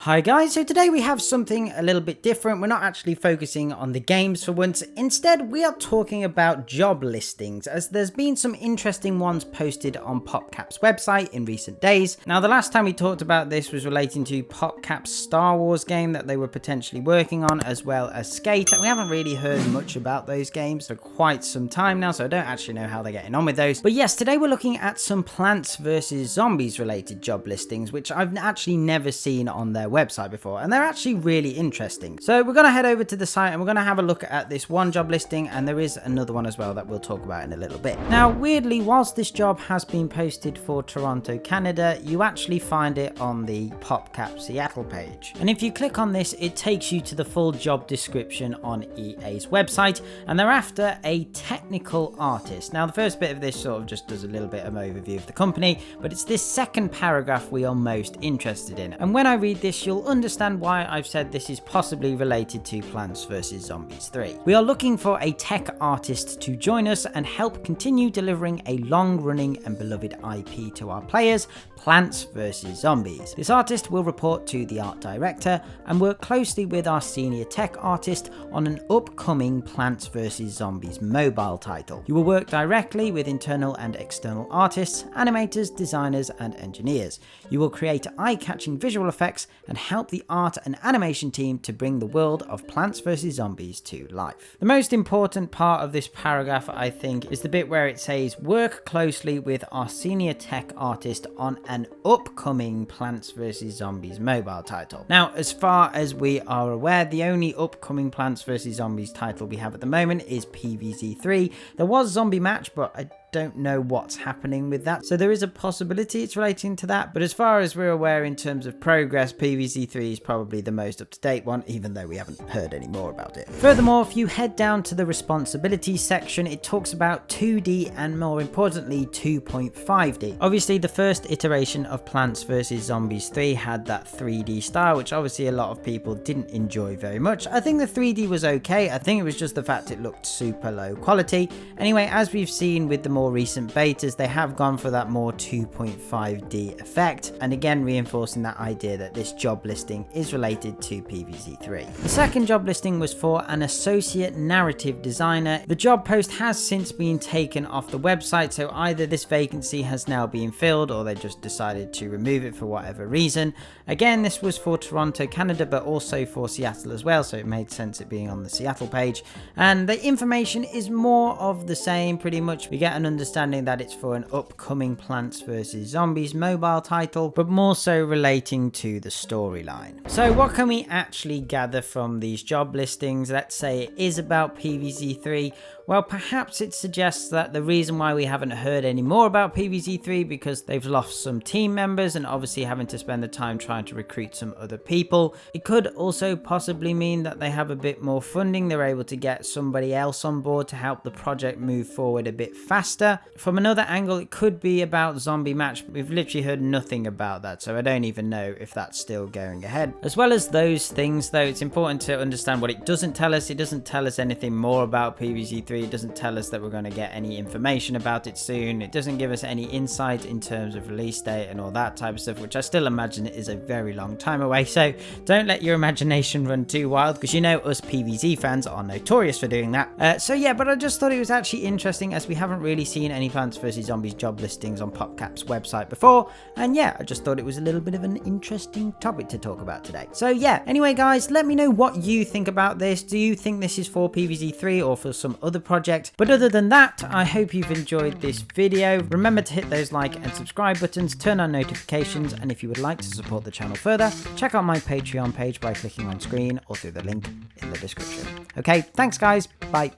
Hi guys, so today we have something a little bit different. We're not actually focusing on the games for once. Instead, we are talking about job listings, as there's been some interesting ones posted on PopCap's website in recent days. Now, the last time we talked about this was relating to PopCap's Star Wars game that they were potentially working on, as well as Skate. And we haven't really heard much about those games for quite some time now, so I don't actually know how they're getting on with those. But yes, today we're looking at some Plants vs. Zombies related job listings, which I've actually never seen on their website before, and they're actually really interesting. So we're going to head over to the site and we're going to have a look at this one job listing, and there is another one as well that we'll talk about in a little bit. Now, weirdly, whilst this job has been posted for Toronto, Canada, you actually find it on the PopCap Seattle page. And if you click on this, it takes you to the full job description on EA's website, and they're after a technical artist. Now, the first bit of this sort of just does a little bit of overview of the company, but it's this second paragraph we are most interested in. And when I read this, you'll understand why I've said this is possibly related to Plants vs. Zombies 3. We are looking for a tech artist to join us and help continue delivering a long-running and beloved IP to our players, Plants vs. Zombies. This artist will report to the art director and work closely with our senior tech artist on an upcoming Plants vs. Zombies mobile title. You will work directly with internal and external artists, animators, designers, and engineers. You will create eye-catching visual effects and help the art and animation team to bring the world of Plants vs. Zombies to life. The most important part of this paragraph, I think, is the bit where it says, work closely with our senior tech artist on an upcoming Plants vs. Zombies mobile title. Now, as far as we are aware, the only upcoming Plants vs. Zombies title we have at the moment is PvZ 3. There was Zombie Match, but I don't know what's happening with that, so there is a possibility it's relating to that, but as far as we're aware in terms of progress, PvZ 3 is probably the most up-to-date one, even though we haven't heard any more about it. Furthermore, if you head down to the responsibilities section, it talks about 2D and more importantly 2.5D. Obviously, the first iteration of Plants vs. Zombies 3 had that 3D style, which obviously a lot of people didn't enjoy very much. I think the 3D was okay. I think it was just the fact it looked super low quality. Anyway, as we've seen with the more recent betas, they have gone for that more 2.5D effect, and again reinforcing that idea that this job listing is related to PvZ 3. The second job listing was for an associate narrative designer. The job post has since been taken off the website, so either this vacancy has now been filled or they just decided to remove it for whatever reason. Again, this was for Toronto, Canada, but also for Seattle as well, so it made sense it being on the Seattle page. And the information is more of the same, pretty much. We get an understanding that it's for an upcoming Plants vs. Zombies mobile title, but more so relating to the storyline. So what can we actually gather from these job listings? Let's say it is about PvZ 3. Well, perhaps it suggests that the reason why we haven't heard any more about PvZ 3 because they've lost some team members and obviously having to spend the time trying to recruit some other people. It could also possibly mean that they have a bit more funding. They're able to get somebody else on board to help the project move forward a bit faster. From another angle, it could be about Zombie Match. We've literally heard nothing about that, so I don't even know if that's still going ahead. As well as those things, though, it's important to understand what it doesn't tell us. It doesn't tell us anything more about PvZ 3. It doesn't tell us that we're going to get any information about it soon. It doesn't give us any insight in terms of release date and all that type of stuff, which I still imagine is a very long time away. So don't let your imagination run too wild, because you know us PvZ fans are notorious for doing that. So yeah, but I just thought it was actually interesting, as we haven't really seen any Plants vs. Zombies job listings on PopCap's website before, and yeah, I just thought it was a little bit of an interesting topic to talk about today. So yeah, anyway guys, let me know what you think about this. Do you think this is for PvZ 3 or for some other project? But other than that, I hope you've enjoyed this video. Remember to hit those like and subscribe buttons, turn on notifications, and if you would like to support the channel further, check out my Patreon page by clicking on screen or through the link in the description. Okay, thanks guys, bye.